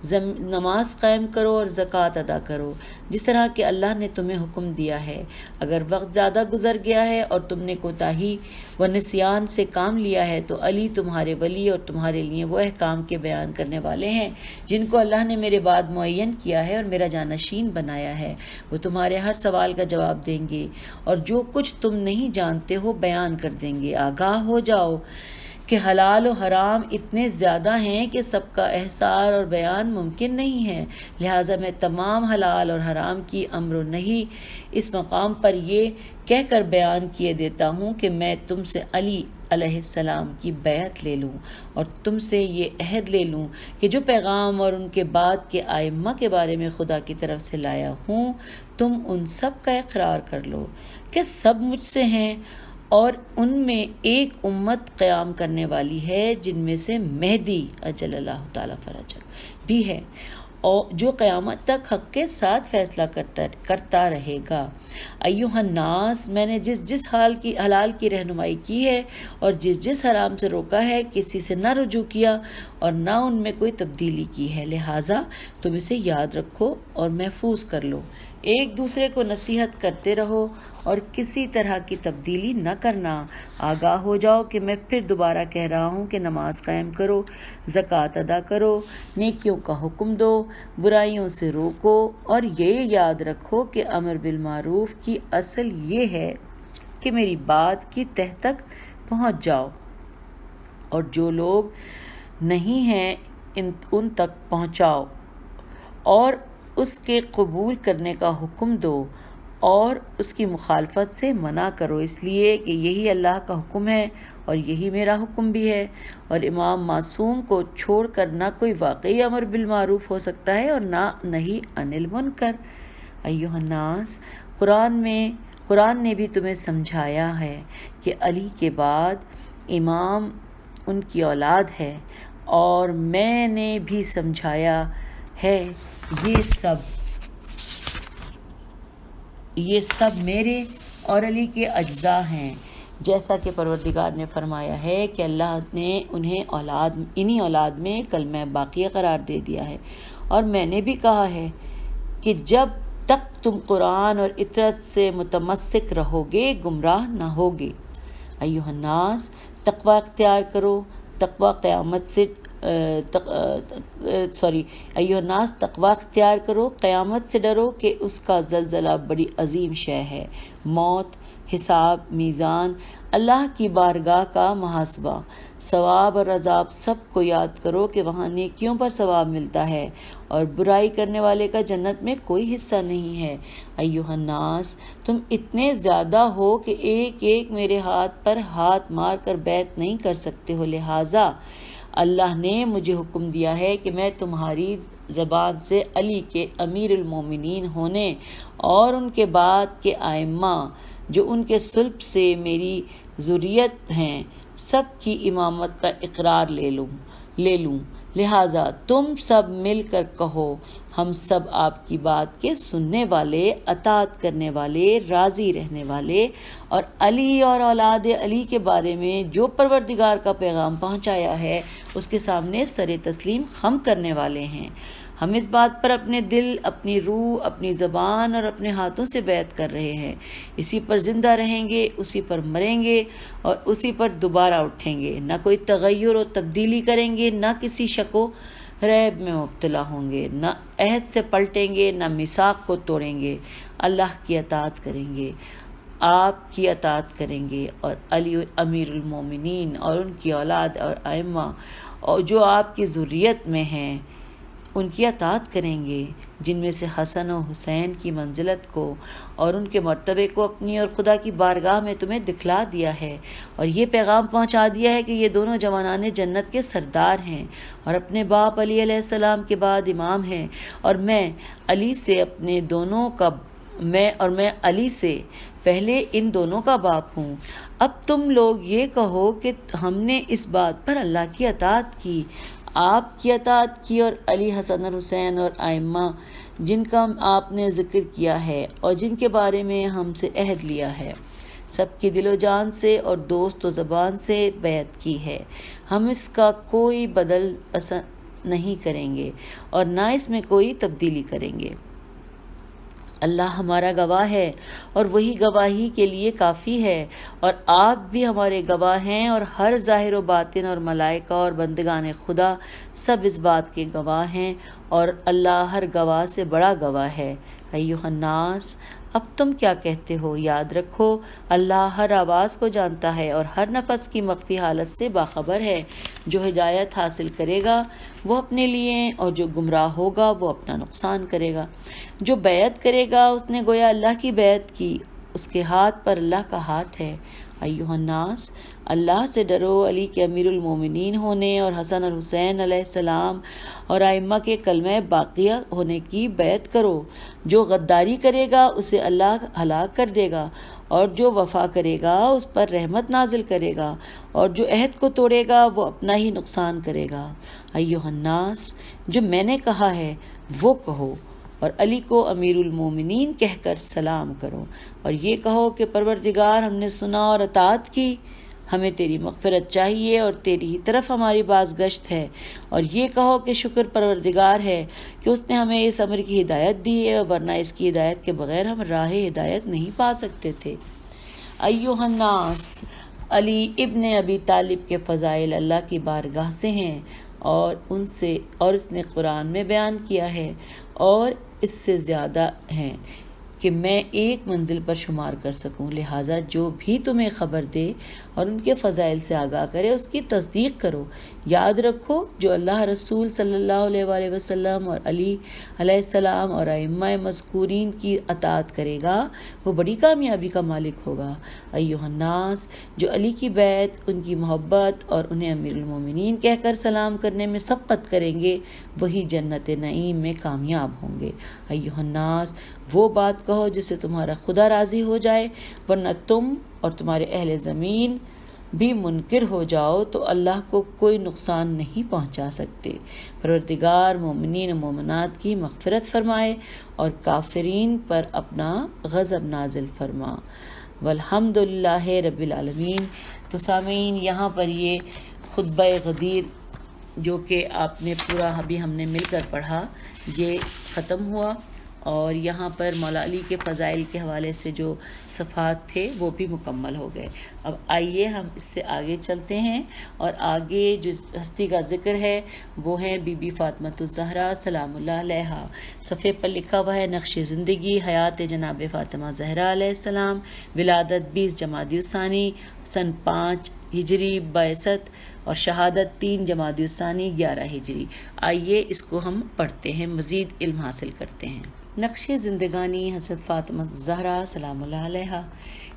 نماز قائم کرو اور زکوٰۃ ادا کرو جس طرح کہ اللہ نے تمہیں حکم دیا ہے۔ اگر وقت زیادہ گزر گیا ہے اور تم نے کوتاہی و نسیان سے کام لیا ہے تو علی تمہارے ولی اور تمہارے لیے وہ احکام کے بیان کرنے والے ہیں جن کو اللہ نے میرے بعد معین کیا ہے اور میرا جانشین بنایا ہے۔ وہ تمہارے ہر سوال کا جواب دیں گے اور جو کچھ تم نہیں جانتے ہو بیان کر دیں گے۔ آگاہ ہو جاؤ کہ حلال و حرام اتنے زیادہ ہیں کہ سب کا احصار اور بیان ممکن نہیں ہے، لہٰذا میں تمام حلال اور حرام کی امر و نہی اس مقام پر یہ کہہ کر بیان کیے دیتا ہوں کہ میں تم سے علی علیہ السلام کی بیعت لے لوں اور تم سے یہ عہد لے لوں کہ جو پیغام اور ان کے بعد کے ائمہ کے بارے میں خدا کی طرف سے لایا ہوں تم ان سب کا اقرار کر لو کہ سب مجھ سے ہیں، اور ان میں ایک امت قیام کرنے والی ہے جن میں سے مہدی اجل اللہ تعالیٰ فرجہ بھی ہے، اور جو قیامت تک حق کے ساتھ فیصلہ کرتا رہے گا۔ ایھا الناس، میں نے جس حلال کی رہنمائی کی ہے اور جس حرام سے روکا ہے کسی سے نہ رجوع کیا اور نہ ان میں کوئی تبدیلی کی ہے، لہٰذا تم اسے یاد رکھو اور محفوظ کر لو۔ ایک دوسرے کو نصیحت کرتے رہو اور کسی طرح کی تبدیلی نہ کرنا۔ آگاہ ہو جاؤ کہ میں پھر دوبارہ کہہ رہا ہوں کہ نماز قائم کرو، زکوٰۃ ادا کرو، نیکیوں کا حکم دو، برائیوں سے روکو، اور یہ یاد رکھو کہ امر بالمعروف کی اصل یہ ہے کہ میری بات کی تہ تک پہنچ جاؤ اور جو لوگ نہیں ہیں ان تک پہنچاؤ اور اس کے قبول کرنے کا حکم دو اور اس کی مخالفت سے منع کرو، اس لیے کہ یہی اللہ کا حکم ہے اور یہی میرا حکم بھی ہے، اور امام معصوم کو چھوڑ کر نہ کوئی واقعی امر بالمعروف ہو سکتا ہے اور نہ نہی عن المنکر۔ ایھا الناس، قرآن نے بھی تمہیں سمجھایا ہے کہ علی کے بعد امام ان کی اولاد ہے، اور میں نے بھی سمجھایا ہے یہ سب میرے اور علی کے اجزاء ہیں، جیسا کہ پروردگار نے فرمایا ہے کہ اللہ نے انہیں انہی اولاد میں کلمہ باقیہ قرار دے دیا ہے، اور میں نے بھی کہا ہے کہ جب تک تم قرآن اور اطاعت سے متمسک رہو گے گمراہ نہ ہوگے۔ ایھا الناس، تقوی اختیار کرو، ایھا الناس، تقوی اختیار کرو، قیامت سے ڈرو کہ اس کا زلزلہ بڑی عظیم شے ہے، موت، حساب، میزان، اللہ کی بارگاہ کا محاسبہ، ثواب اور عذاب، سب کو یاد کرو کہ وہاں نیکیوں پر ثواب ملتا ہے اور برائی کرنے والے کا جنت میں کوئی حصہ نہیں ہے۔ ایھا الناس، تم اتنے زیادہ ہو کہ ایک ایک میرے ہاتھ پر ہاتھ مار کر بیعت نہیں کر سکتے ہو، لہٰذا اللہ نے مجھے حکم دیا ہے کہ میں تمہاری زبان سے علی کے امیر المومنین ہونے اور ان کے بعد کے ائمہ جو ان کے صلب سے میری ذریت ہیں سب کی امامت کا اقرار لے لوں، لہٰذا تم سب مل کر کہو ہم سب آپ کی بات کے سننے والے، اطاعت کرنے والے، راضی رہنے والے، اور علی اور اولاد علی کے بارے میں جو پروردگار کا پیغام پہنچایا ہے اس کے سامنے سر تسلیم خم کرنے والے ہیں۔ ہم اس بات پر اپنے دل، اپنی روح، اپنی زبان اور اپنے ہاتھوں سے بیعت کر رہے ہیں، اسی پر زندہ رہیں گے، اسی پر مریں گے اور اسی پر دوبارہ اٹھیں گے، نہ کوئی تغیر و تبدیلی کریں گے، نہ کسی شک و ریب میں مبتلا ہوں گے، نہ عہد سے پلٹیں گے، نہ میثاق کو توڑیں گے، اللہ کی اطاعت کریں گے، آپ کی اطاعت کریں گے، اور علی امیر المومنین اور ان کی اولاد اور ائمہ اور جو آپ کی ذریت میں ہیں ان کی اطاعت کریں گے، جن میں سے حسن و حسین کی منزلت کو اور ان کے مرتبے کو اپنی اور خدا کی بارگاہ میں تمہیں دکھلا دیا ہے، اور یہ پیغام پہنچا دیا ہے کہ یہ دونوں جوانان جنت کے سردار ہیں اور اپنے باپ علی علیہ السلام کے بعد امام ہیں، اور میں علی سے پہلے ان دونوں کا باپ ہوں۔ اب تم لوگ یہ کہو کہ ہم نے اس بات پر اللہ کی اطاعت کی، آپ کی اطاعت کی، اور علی، حسن اور حسین اور ائمہ جن کا آپ نے ذکر کیا ہے اور جن کے بارے میں ہم سے عہد لیا ہے، سب کی دل و جان سے اور دوست و زبان سے بیعت کی ہے، ہم اس کا کوئی بدل نہیں کریں گے اور نہ اس میں کوئی تبدیلی کریں گے۔ اللہ ہمارا گواہ ہے اور وہی گواہی کے لیے کافی ہے، اور آپ بھی ہمارے گواہ ہیں، اور ہر ظاہر و باطن اور ملائکہ اور بندگان خدا سب اس بات کے گواہ ہیں، اور اللہ ہر گواہ سے بڑا گواہ ہے۔ ایھا الناس، اب تم کیا کہتے ہو؟ یاد رکھو اللہ ہر آواز کو جانتا ہے اور ہر نفس کی مخفی حالت سے باخبر ہے۔ جو ہدایت حاصل کرے گا وہ اپنے لیے، اور جو گمراہ ہوگا وہ اپنا نقصان کرے گا۔ جو بیعت کرے گا اس نے گویا اللہ کی بیعت کی، اس کے ہاتھ پر اللہ کا ہاتھ ہے۔ ایھا الناس، اللہ سے ڈرو، علی کے امیر المومنین ہونے اور حسن اور حسین علیہ السلام اور ائمہ کے کلمہ باقیہ ہونے کی بیعت کرو۔ جو غداری کرے گا اسے اللہ ہلاک کر دے گا، اور جو وفا کرے گا اس پر رحمت نازل کرے گا، اور جو عہد کو توڑے گا وہ اپنا ہی نقصان کرے گا۔ ایھا الناس، جو میں نے کہا ہے وہ کہو، اور علی کو امیر المومنین کہہ کر سلام کرو، اور یہ کہو کہ پروردگار، ہم نے سنا اور اطاعت کی، ہمیں تیری مغفرت چاہیے اور تیری ہی طرف ہماری بازگشت ہے، اور یہ کہو کہ شکر پروردگار ہے کہ اس نے ہمیں اس امر کی ہدایت دی ہے، ورنہ اس کی ہدایت کے بغیر ہم راہ ہدایت نہیں پا سکتے تھے۔ ایھا الناس، علی ابن ابی طالب کے فضائل اللہ کی بارگاہ سے ہیں، اور اس نے قرآن میں بیان کیا ہے، اور اس سے زیادہ ہیں کہ میں ایک منزل پر شمار کر سکوں، لہٰذا جو بھی تمہیں خبر دے اور ان کے فضائل سے آگاہ کرے اس کی تصدیق کرو۔ یاد رکھو جو اللہ رسول صلی اللہ علیہ وآلہ وسلم اور علی علیہ السلام اور ائمہ مذکورین کی اطاعت کرے گا وہ بڑی کامیابی کا مالک ہوگا۔ ایھا الناس، جو علی کی بیعت، ان کی محبت اور انہیں امیر المومنین کہہ کر سلام کرنے میں سبقت کریں گے وہی جنت نعیم میں کامیاب ہوں گے۔ ایھا الناس، وہ بات کہو جس سے تمہارا خدا راضی ہو جائے، ورنہ تم اور تمہارے اہل زمین بھی منکر ہو جاؤ تو اللہ کو کوئی نقصان نہیں پہنچا سکتے۔ پروردگار مومنین و مومنات کی مغفرت فرمائے اور کافرین پر اپنا غضب نازل فرما۔ والحمدللہ رب العالمین۔ تو سامعین، یہاں پر یہ خطبہ غدیر جو کہ آپ نے پورا ابھی ہم نے مل کر پڑھا یہ ختم ہوا، اور یہاں پر مولا علی کے فضائل کے حوالے سے جو صفحات تھے وہ بھی مکمل ہو گئے۔ اب آئیے ہم اس سے آگے چلتے ہیں، اور آگے جو ہستی کا ذکر ہے وہ ہیں بی بی فاطمۃ الزہرا سلام اللہ علیہا۔ صفحے پر لکھا ہوا ہے نقش زندگی حیات جناب فاطمہ زہرا علیہ السلام، ولادت 20 جمادی الثانی سن 5 ہجری، بعثت اور شہادت 3 جمادی الثانی 11 ہجری۔ آئیے اس کو ہم پڑھتے ہیں، مزید علم حاصل کرتے ہیں۔ نقش زندگانی حضرت فاطمہ زہرا سلام اللہ علیہا۔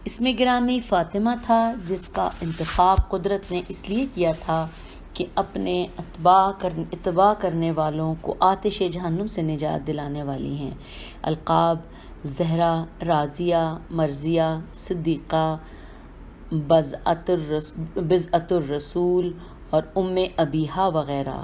اس میں گرامی فاطمہ تھا جس کا انتخاب قدرت نے اس لیے کیا تھا کہ اپنے اتباع کرنے والوں کو آتش جہنم سے نجات دلانے والی ہیں۔ القاب: زہرا، رازیہ، مرضیہ، صدیقہ، بضعۃ الرسول اور ام ابیہا وغیرہ۔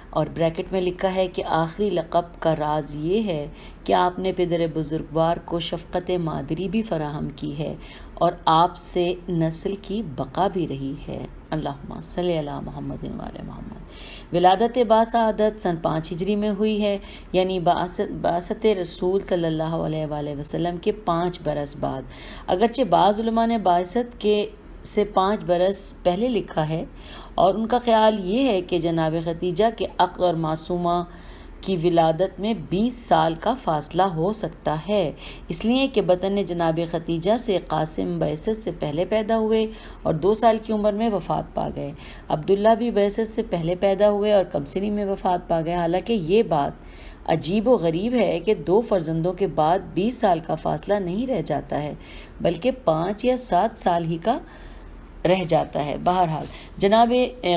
اور بریکٹ میں لکھا ہے کہ آخری لقب کا راز یہ ہے کہ آپ نے پدر بزرگوار کو شفقت مادری بھی فراہم کی ہے، اور آپ سے نسل کی بقا بھی رہی ہے۔ اللہم صلی علی محمد وعلی محمد۔ ولادت باسعادت سن 5 ہجری میں ہوئی ہے، یعنی بعثت رسول صلی اللہ علیہ وآلہ وسلم کے 5 برس بعد۔ اگرچہ بعض علماء نے بعثت سے 5 برس پہلے لکھا ہے، اور ان کا خیال یہ ہے کہ جناب ختیجہ کے عقد اور معصومہ کی ولادت میں 20 سال کا فاصلہ ہو سکتا ہے، اس لیے کہ بطن جناب ختیجہ سے قاسم بعثت سے پہلے پیدا ہوئے اور 2 سال کی عمر میں وفات پا گئے۔ عبداللہ بھی بعثت سے پہلے پیدا ہوئے اور کم سنی میں وفات پا گئے۔ حالانکہ یہ بات عجیب و غریب ہے کہ 2 فرزندوں کے بعد 20 سال کا فاصلہ نہیں رہ جاتا ہے، بلکہ 5 یا 7 سال ہی کا رہ جاتا ہے۔ بہرحال جناب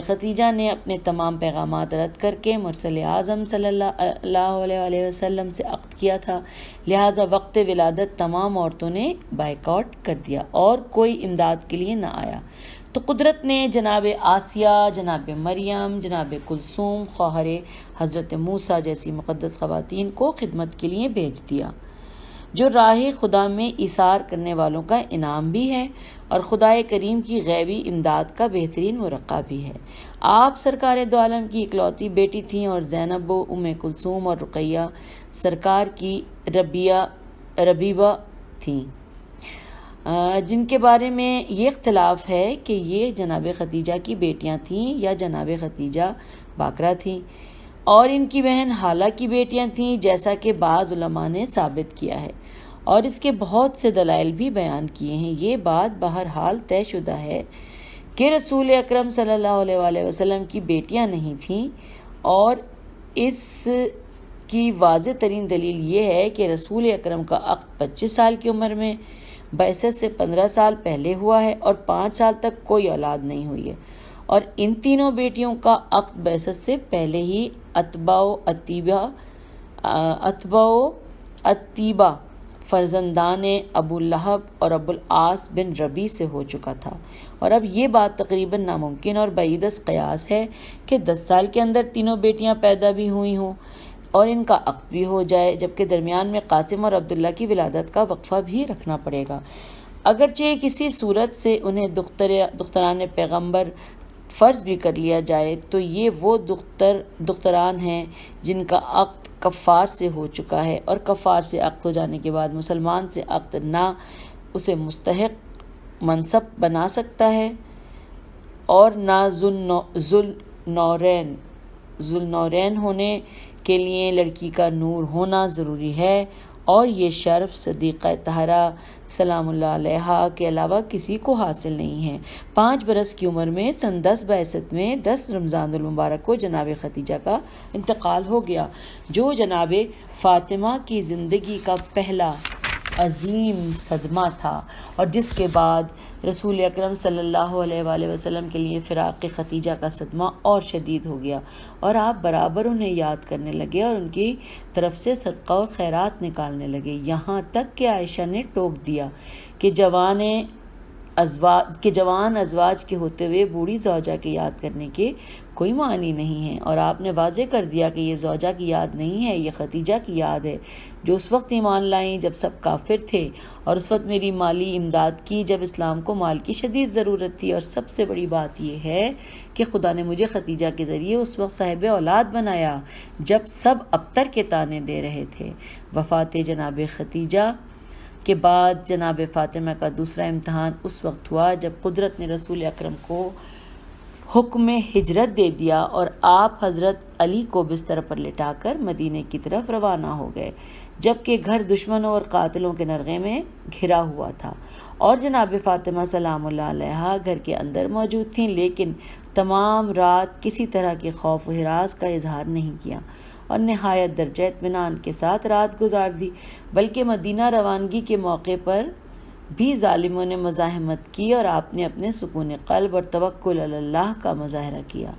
ختیجہ نے اپنے تمام پیغامات رد کر کے مرسل اعظم صلی اللہ علیہ وسلم سے عقد کیا تھا، لہٰذا وقت ولادت تمام عورتوں نے بائیکاٹ کر دیا اور کوئی امداد کے لیے نہ آیا۔ تو قدرت نے جناب آسیہ، جناب مریم، جناب کلثوم خواہر حضرت موسیٰ جیسی مقدس خواتین کو خدمت کے لیے بھیج دیا۔ جو راہ خدا میں ایثار کرنے والوں کا انعام بھی ہے اور خدائے کریم کی غیبی امداد کا بہترین مرقع بھی ہے۔ آپ سرکار دو عالم کی اکلوتی بیٹی تھیں اور زینب و ام کلثوم اور رقیہ سرکار کی ربیبہ تھیں، جن کے بارے میں یہ اختلاف ہے کہ یہ جناب خدیجہ کی بیٹیاں تھیں یا جناب خدیجہ باکرہ تھیں، اور ان کی بہن حالہ کی بیٹیاں تھیں، جیسا کہ بعض علماء نے ثابت کیا ہے اور اس کے بہت سے دلائل بھی بیان کیے ہیں۔ یہ بات بہرحال طے شدہ ہے کہ رسول اکرم صلی اللہ علیہ وآلہ وسلم کی بیٹیاں نہیں تھیں، اور اس کی واضح ترین دلیل یہ ہے کہ رسول اکرم کا عقد 25 سال کی عمر میں بعثت سے 15 سال پہلے ہوا ہے اور 5 سال تک کوئی اولاد نہیں ہوئی ہے، اور ان تینوں بیٹیوں کا عقد بعثت سے پہلے ہی اتباء و اتیبہ فرزندان ابو لہب اور ابو العاص بن ربی سے ہو چکا تھا، اور اب یہ بات تقریباً ناممکن اور بعید از قیاس ہے کہ 10 سال کے اندر تینوں بیٹیاں پیدا بھی ہوئی ہوں اور ان کا عقد بھی ہو جائے، جبکہ درمیان میں قاسم اور عبداللہ کی ولادت کا وقفہ بھی رکھنا پڑے گا۔ اگرچہ کسی صورت سے انہیں دختران پیغمبر فرض بھی کر لیا جائے تو یہ وہ دختران ہیں جن کا عقد کفار سے ہو چکا ہے، اور کفار سے عقد ہو جانے کے بعد مسلمان سے عقد نہ اسے مستحق منصب بنا سکتا ہے اور نہ ذوالنورین ہونے کے لیے لڑکی کا نور ہونا ضروری ہے، اور یہ شرف صدیقہ طاہرہ سلام اللہ علیہا کے علاوہ کسی کو حاصل نہیں ہے۔ 5 برس کی عمر میں سن 10 بعثت میں 10 رمضان المبارک کو جناب خدیجہ کا انتقال ہو گیا، جو جناب فاطمہ کی زندگی کا پہلا عظیم صدمہ تھا، اور جس کے بعد رسول اکرم صلی اللہ علیہ وآلہ وسلم کے لیے فراق خدیجہ کا صدمہ اور شدید ہو گیا، اور آپ برابر انہیں یاد کرنے لگے اور ان کی طرف سے صدقہ و خیرات نکالنے لگے، یہاں تک کہ عائشہ نے ٹوک دیا کہ جوان ازواج کے ہوتے ہوئے بوڑھی زوجہ کے یاد کرنے کے کوئی معنی نہیں ہے، اور آپ نے واضح کر دیا کہ یہ زوجہ کی یاد نہیں ہے، یہ خدیجہ کی یاد ہے جو اس وقت ایمان لائیں جب سب کافر تھے، اور اس وقت میری مالی امداد کی جب اسلام کو مال کی شدید ضرورت تھی، اور سب سے بڑی بات یہ ہے کہ خدا نے مجھے خدیجہ کے ذریعے اس وقت صاحب اولاد بنایا جب سب ابتر کے تانے دے رہے تھے۔ وفات جناب خدیجہ کے بعد جناب فاطمہ کا دوسرا امتحان اس وقت ہوا جب قدرت نے رسول اکرم کو حکم ہجرت دے دیا اور آپ حضرت علی کو بستر پر لٹا کر مدینے کی طرف روانہ ہو گئے، جبکہ گھر دشمنوں اور قاتلوں کے نرغے میں گھرا ہوا تھا، اور جناب فاطمہ سلام اللہ علیہا گھر کے اندر موجود تھیں، لیکن تمام رات کسی طرح کے خوف و ہراس کا اظہار نہیں کیا اور نہایت درجہ اطمینان کے ساتھ رات گزار دی، بلکہ مدینہ روانگی کے موقع پر بھی ظالموں نے مزاحمت کی اور آپ نے اپنے سکون قلب اور توکل علی اللہ کا مظاہرہ کیا۔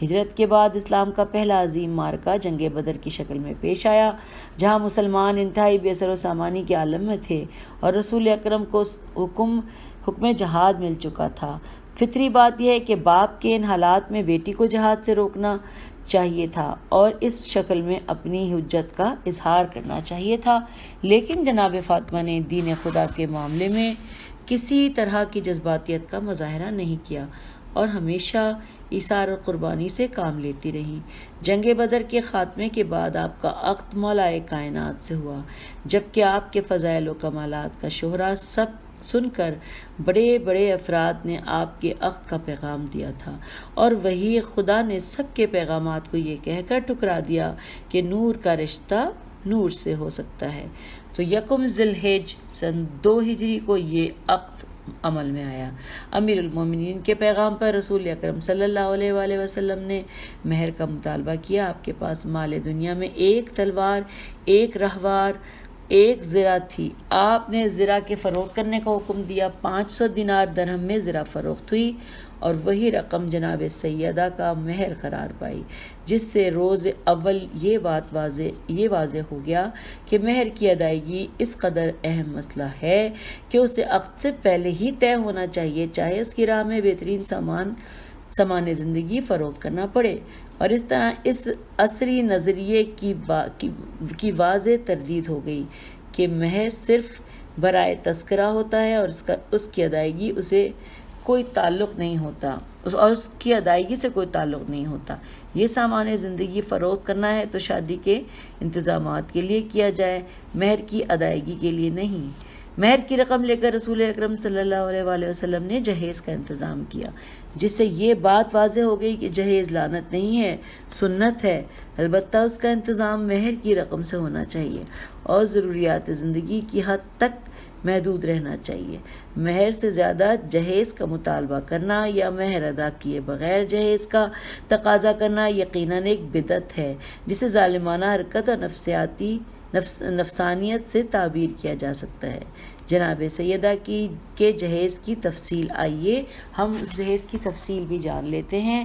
ہجرت کے بعد اسلام کا پہلا عظیم معرکہ جنگ بدر کی شکل میں پیش آیا، جہاں مسلمان انتہائی بے سر و سامانی کے عالم میں تھے اور رسول اکرم کو حکم جہاد مل چکا تھا۔ فطری بات یہ ہے کہ باپ کے ان حالات میں بیٹی کو جہاد سے روکنا چاہیے تھا اور اس شکل میں اپنی حجت کا اظہار کرنا چاہیے تھا، لیکن جناب فاطمہ نے دین خدا کے معاملے میں کسی طرح کی جذباتیت کا مظاہرہ نہیں کیا اور ہمیشہ ایثار اور قربانی سے کام لیتی رہی۔ جنگ بدر کے خاتمے کے بعد آپ کا عقد مولا کائنات سے ہوا، جبکہ آپ کے فضائل و کمالات کا شہرہ سن کر بڑے بڑے افراد نے آپ کے عقد کا پیغام دیا تھا، اور وہی خدا نے سب کے پیغامات کو یہ کہہ کر ٹھکرا دیا کہ نور کا رشتہ نور سے ہو سکتا ہے۔ تو 1 ذی الحجہ سن 2 ہجری کو یہ عقد عمل میں آیا۔ امیر المومنین کے پیغام پر رسول اکرم صلی اللہ علیہ وآلہ وسلم نے مہر کا مطالبہ کیا۔ آپ کے پاس مال دنیا میں 1 تلوار، 1 رہوار، 1 زرہ تھی۔ آپ نے زرہ کے فروخت کرنے کا حکم دیا۔ 500 دینار درہم میں زرہ فروخت ہوئی اور وہی رقم جناب سیدہ کا مہر قرار پائی، جس سے روز اول یہ واضح ہو گیا کہ مہر کی ادائیگی اس قدر اہم مسئلہ ہے کہ اسے عقد سے پہلے ہی طے ہونا چاہیے، چاہے اس کی راہ میں بہترین سامان زندگی فروخت کرنا پڑے، اور اس طرح اس عصری نظریے کی واضح تردید ہو گئی کہ مہر صرف برائے تذکرہ ہوتا ہے اور اس کی ادائیگی اسے کوئی تعلق نہیں ہوتا اور اس کی ادائیگی سے کوئی تعلق نہیں ہوتا۔ یہ سامان زندگی فروخت کرنا ہے تو شادی کے انتظامات کے لیے کیا جائے، مہر کی ادائیگی کے لیے نہیں۔ مہر کی رقم لے کر رسول اکرم صلی اللہ علیہ وآلہ وسلم نے جہیز کا انتظام کیا، جس سے یہ بات واضح ہو گئی کہ جہیز لعنت نہیں ہے، سنت ہے، البتہ اس کا انتظام مہر کی رقم سے ہونا چاہیے اور ضروریات زندگی کی حد تک محدود رہنا چاہیے۔ مہر سے زیادہ جہیز کا مطالبہ کرنا یا مہر ادا کیے بغیر جہیز کا تقاضا کرنا یقیناً ایک بدعت ہے، جسے ظالمانہ حرکت اور نفسانیت سے تعبیر کیا جا سکتا ہے۔ جناب سیدہ کے جہیز کی تفصیل، آئیے ہم اس جہیز کی تفصیل بھی جان لیتے ہیں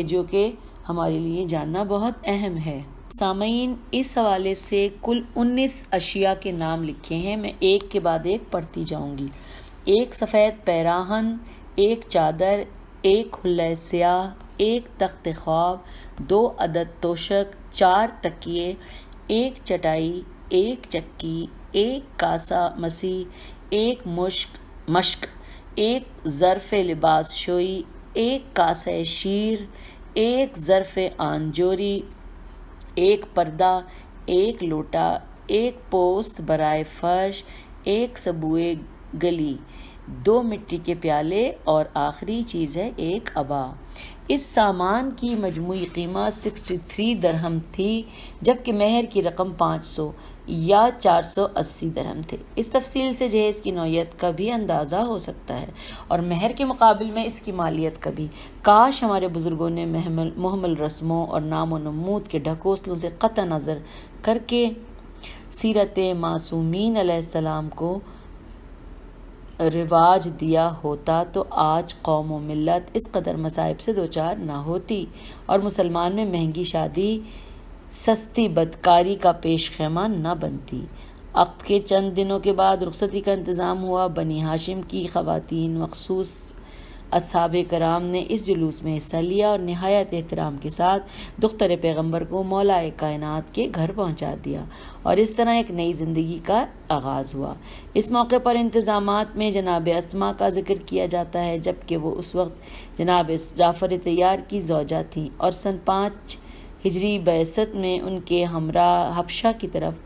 جو کہ ہمارے لیے جاننا بہت اہم ہے۔ سامعین، اس حوالے سے کل 19 اشیاء کے نام لکھے ہیں، میں ایک کے بعد ایک پڑھتی جاؤں گی۔ 1 سفید پیراہن، 1 چادر، 1 حلہ سیاہ، 1 تخت خواب، 2 عدد توشک، 4 تکیے، 1 چٹائی، 1 چکی، 1 کاسہ مسیح، 1 مشک، 1 ظرف لباس شوئی، 1 کاسہ شیر، 1 ظرف آنجوری، 1 پردہ، 1 لوٹا، 1 پوست برائے فرش، 1 سبوئے گلی، 2 مٹی کے پیالے اور آخری چیز ہے 1 ابا۔ اس سامان کی مجموعی قیمت 63 درہم تھی، جبکہ مہر کی رقم 500 یا 480 درہم تھے۔ اس تفصیل سے جہیز کی نوعیت کا بھی اندازہ ہو سکتا ہے اور مہر کے مقابل میں اس کی مالیت کا بھی۔ کاش ہمارے بزرگوں نے محمل رسموں اور نام و نمود کے ڈھکوسلوں سے قطع نظر کر کے سیرت معصومین علیہ السلام کو رواج دیا ہوتا تو آج قوم و ملت اس قدر مصائب سے دوچار نہ ہوتی اور مسلمان میں مہنگی شادی سستی بدکاری کا پیش خیمہ نہ بنتی۔ عقد کے چند دنوں کے بعد رخصتی کا انتظام ہوا۔ بنی ہاشم کی خواتین مخصوص اصحاب کرام نے اس جلوس میں حصہ لیا اور نہایت احترام کے ساتھ دختر پیغمبر کو مولا کائنات کے گھر پہنچا دیا اور اس طرح ایک نئی زندگی کا آغاز ہوا۔ اس موقع پر انتظامات میں جناب اسما کا ذکر کیا جاتا ہے، جبکہ وہ اس وقت جناب جعفر طیار کی زوجہ تھیں اور سن 5 ہجری بعثت میں ان کے ہمراہ حبشہ کی طرف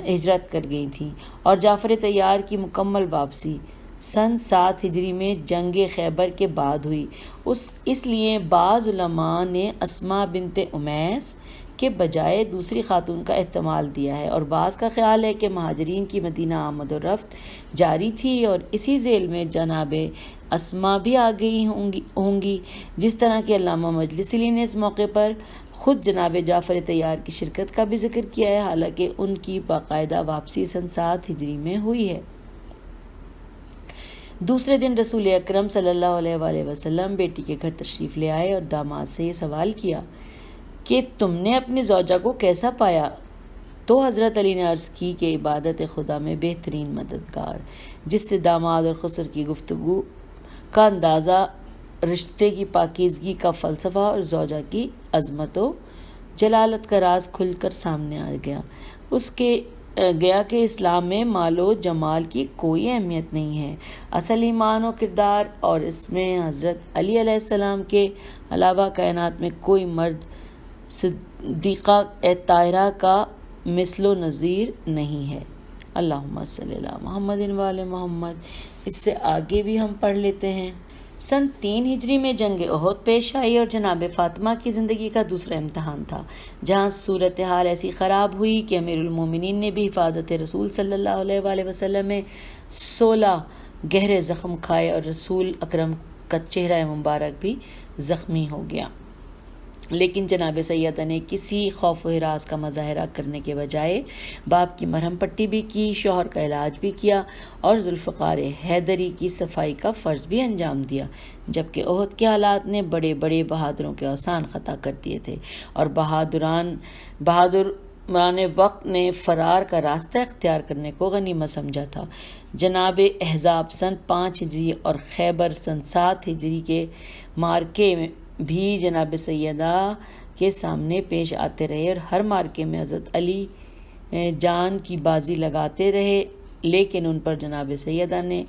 ہجرت کر گئی تھیں اور جعفر طیار کی مکمل واپسی سن 7 ہجری میں جنگ خیبر کے بعد ہوئی۔ اس لیے بعض علماء نے اسما بنت امیس کے بجائے دوسری خاتون کا احتمال دیا ہے اور بعض کا خیال ہے کہ مہاجرین کی مدینہ آمد و رفت جاری تھی اور اسی ذیل میں جناب اسما بھی آ گئی ہوں گی، جس طرح کہ علامہ مجلسی نے اس موقع پر خود جناب جعفر طیار کی شرکت کا بھی ذکر کیا ہے، حالانکہ ان کی باقاعدہ واپسی سن 7 ہجری میں ہوئی ہے۔ دوسرے دن رسول اکرم صلی اللہ علیہ وآلہ وسلم بیٹی کے گھر تشریف لے آئے اور داماد سے یہ سوال کیا کہ تم نے اپنی زوجہ کو کیسا پایا؟ تو حضرت علی نے عرض کی کہ عبادت خدا میں بہترین مددگار، جس سے داماد اور خسر کی گفتگو کا اندازہ، رشتے کی پاکیزگی کا فلسفہ اور زوجہ کی عظمت و جلالت کا راز کھل کر سامنے آ گیا کہ اسلام میں مال و جمال کی کوئی اہمیت نہیں ہے، اصل ایمان و کردار، اور اس میں حضرت علی علیہ السلام کے علاوہ کائنات میں کوئی مرد صدیقہ طاہرہ کا مثل و نظیر نہیں ہے۔ اللہم صلی علی محمد وآل محمد۔ اس سے آگے بھی ہم پڑھ لیتے ہیں۔ سن 3 ہجری میں جنگ احد پیش آئی اور جناب فاطمہ کی زندگی کا دوسرا امتحان تھا، جہاں صورتحال ایسی خراب ہوئی کہ امیر المومنین نے بھی حفاظت رسول صلی اللہ علیہ وآلہ وسلم میں 16 گہرے زخم کھائے اور رسول اکرم کا چہرہ مبارک بھی زخمی ہو گیا، لیکن جناب سیدہ نے کسی خوف و ہراس کا مظاہرہ کرنے کے بجائے باپ کی مرہم پٹی بھی کی، شوہر کا علاج بھی کیا اور ذوالفقار حیدری کی صفائی کا فرض بھی انجام دیا، جبکہ احد کے حالات نے بڑے بڑے بہادروں کے آسان خطا کر دیے تھے اور بہادران وقت نے فرار کا راستہ اختیار کرنے کو غنیمت سمجھا تھا۔ جناب احزاب سن 5 ہجری اور خیبر سن 7 ہجری کے مارکے میں بھی جناب سیدہ کے سامنے پیش آتے رہے اور ہر مارکے میں حضرت علی جان کی بازی لگاتے رہے، لیکن ان پر جناب سیدہ نے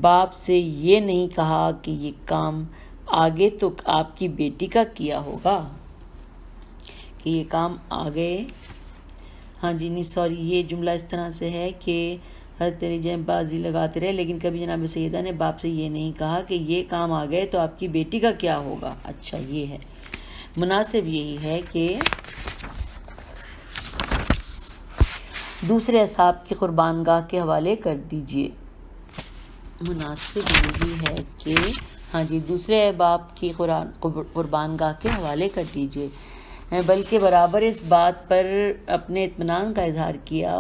باپ سے یہ نہیں کہا کہ یہ کام آگے تو آپ کی بیٹی کا کیا ہوگا، کہ یہ کام آگے یہ جملہ اس طرح سے ہے کہ حضرت علی جان بازی لگاتے رہے، لیکن کبھی جناب سیدہ نے باپ سے یہ نہیں کہا کہ یہ کام آ گئے تو آپ کی بیٹی کا کیا ہوگا۔ اچھا، یہ ہے مناسب، یہی ہے کہ دوسرے اصحاب کی قربان گاہ کے حوالے کر دیجئے۔ مناسب یہی ہے کہ دوسرے باپ کی قربان گاہ کے حوالے کر دیجئے، بلکہ برابر اس بات پر اپنے اطمینان کا اظہار کیا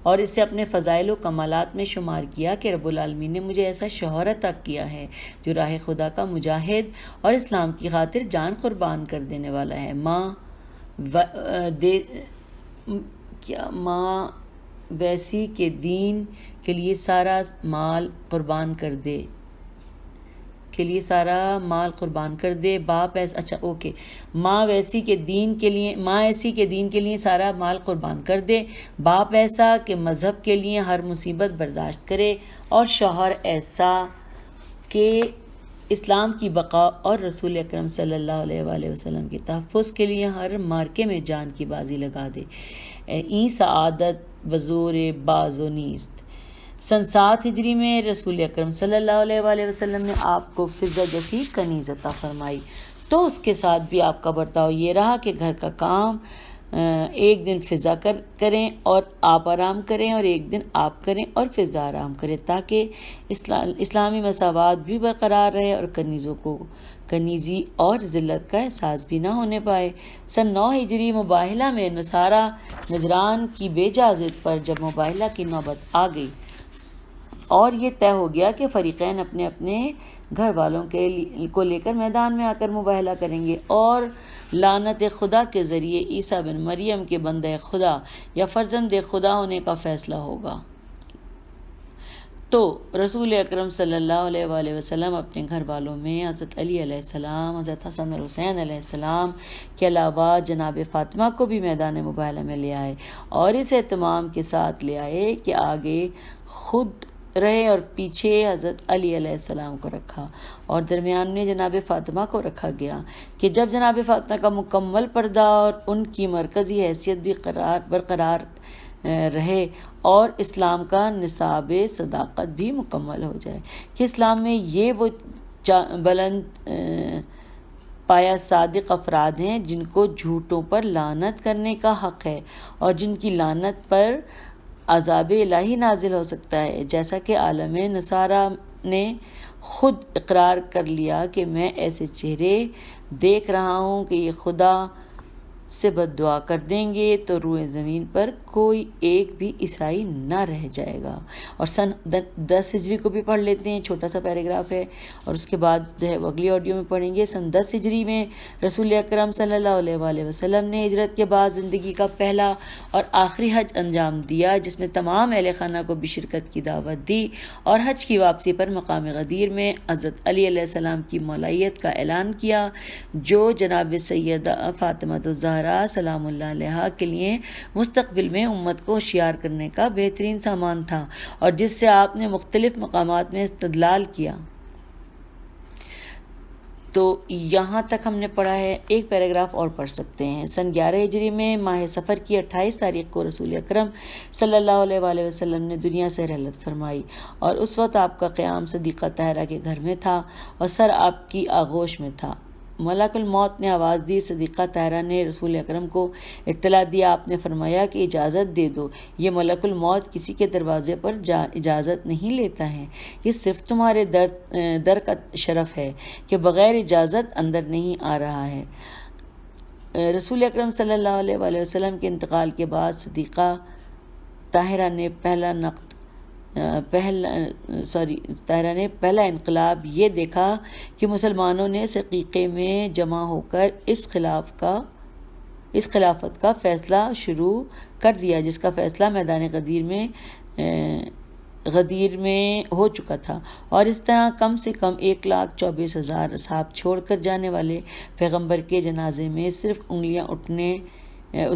اور اسے اپنے فضائل و کمالات میں شمار کیا کہ رب العالمین نے مجھے ایسا شوہر عطا کیا ہے جو راہ خدا کا مجاہد اور اسلام کی خاطر جان قربان کر دینے والا ہے۔ ماں ویسی کے دین کے لیے سارا مال قربان کر دے باپ ماں ایسی کے دین کے لیے سارا مال قربان کر دے، باپ ایسا کہ مذہب کے لیے ہر مصیبت برداشت کرے، اور شوہر ایسا کہ اسلام کی بقا اور رسول اکرم صلی اللہ علیہ وآلہ وسلم کے تحفظ کے لیے ہر مارکے میں جان کی بازی لگا دے۔ این سعادت بزور باز و نیست۔ سن 7 ہجری میں رسول اکرم صلی اللہ علیہ وآلہ وسلم نے آپ کو فضہ جسی کنیز عطا فرمائی، تو اس کے ساتھ بھی آپ کا برتاؤ یہ رہا کہ گھر کا کام ایک دن فضا کریں اور آپ آرام کریں، اور ایک دن آپ کریں اور فضا آرام کرے، تاکہ اسلامی مساوات بھی برقرار رہے اور کنیزوں کو کنیزی اور ذلت کا احساس بھی نہ ہونے پائے۔ سن 9 ہجری مباہلہ میں نصارہ نجران کی بے اجازت پر جب مباہلہ کی نوبت آ گئی اور یہ طے ہو گیا کہ فریقین اپنے اپنے گھر والوں کو لے کر میدان میں آ کر مباہلہ کریں گے اور لعنت خدا کے ذریعے عیسیٰ بن مریم کے بندہ خدا یا فرزند خدا ہونے کا فیصلہ ہوگا، تو رسول اکرم صلی اللہ علیہ وآلہ وسلم اپنے گھر والوں میں حضرت علی علیہ السلام، حضرت حسن اور حسین علیہ السلام کے علاوہ جناب فاطمہ کو بھی میدان مباہلہ میں لے آئے، اور اس اہتمام کے ساتھ لے آئے کہ آگے خود رہے اور پیچھے حضرت علی علیہ السلام کو رکھا، اور درمیان میں جناب فاطمہ کو رکھا گیا کہ جب جناب فاطمہ کا مکمل پردہ اور ان کی مرکزی حیثیت بھی برقرار رہے اور اسلام کا نصاب صداقت بھی مکمل ہو جائے، کہ اسلام میں یہ وہ بلند پایا صادق افراد ہیں جن کو جھوٹوں پر لعنت کرنے کا حق ہے اور جن کی لعنت پر عذاب الہی نازل ہو سکتا ہے، جیسا کہ عالم نصارہ نے خود اقرار کر لیا کہ میں ایسے چہرے دیکھ رہا ہوں کہ یہ خدا سے بد دعا کر دیں گے تو روئے زمین پر کوئی ایک بھی عیسائی نہ رہ جائے گا۔ اور سن 10 ہجری کو بھی پڑھ لیتے ہیں، چھوٹا سا پیراگراف ہے، اور اس کے بعد جو ہے اگلی آڈیو میں پڑھیں گے۔ سن 10 ہجری میں رسول اکرم صلی اللہ علیہ وآلہ وسلم نے ہجرت کے بعد زندگی کا پہلا اور آخری حج انجام دیا، جس میں تمام اہل خانہ کو بھی شرکت کی دعوت دی، اور حج کی واپسی پر مقام غدیر میں حضرت علی علیہ السلام کی مولائیت کا اعلان کیا، جو جناب سیدہ فاطمہ الزہرا سلام اللہ علیہا کے لیے مستقبل میں امت کو ہوشیار کرنے کا بہترین سامان تھا، اور جس سے آپ نے مختلف مقامات میں استدلال کیا۔ تو یہاں تک ہم نے پڑھا ہے، ایک پیراگراف اور پڑھ سکتے ہیں۔ سن 11 ہجری میں ماہ سفر کی 28 تاریخ کو رسول اکرم صلی اللہ علیہ وآلہ وسلم نے دنیا سے رحلت فرمائی، اور اس وقت آپ کا قیام صدیقہ طاہرہ کے گھر میں تھا اور سر آپ کی آغوش میں تھا۔ ملک الموت نے آواز دی، صدیقہ طاہرہ نے رسول اکرم کو اطلاع دیا، آپ نے فرمایا کہ اجازت دے دو، یہ ملک الموت کسی کے دروازے پر اجازت نہیں لیتا ہے، یہ صرف تمہارے در کا شرف ہے کہ بغیر اجازت اندر نہیں آ رہا ہے۔ رسول اکرم صلی اللہ علیہ وآلہ وسلم کے انتقال کے بعد صدیقہ طاہرہ نے پہلا انقلاب یہ دیکھا کہ مسلمانوں نے سقیقے میں جمع ہو کر اس خلافت کا فیصلہ شروع کر دیا، جس کا فیصلہ میدان غدیر میں ہو چکا تھا، اور اس طرح کم سے کم 1,24,000 اصحاب چھوڑ کر جانے والے پیغمبر کے جنازے میں صرف انگلیاں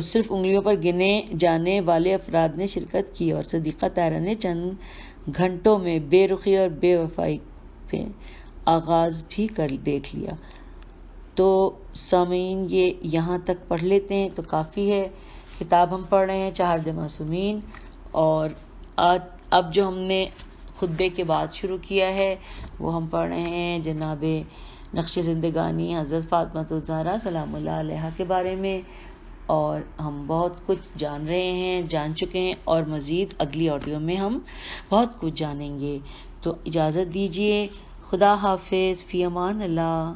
صرف انگلیوں پر گنے جانے والے افراد نے شرکت کی اور صدیقہ طاہرہ نے چند گھنٹوں میں بے رخی اور بے وفائی پہ آغاز بھی دیکھ لیا۔ تو سامعین یہ یہاں تک پڑھ لیتے ہیں تو کافی ہے۔ کتاب ہم پڑھ رہے ہیں چہارد معصومین، اور اب جو ہم نے خطبے کے بعد شروع کیا ہے وہ ہم پڑھ رہے ہیں جناب نقش زندگانی حضرت فاطمہ الزہرا سلام اللہ علیہا کے بارے میں، اور ہم بہت کچھ جان رہے ہیں، جان چکے ہیں، اور مزید اگلی آڈیو میں ہم بہت کچھ جانیں گے۔ تو اجازت دیجیے، خدا حافظ، فی امان اللہ۔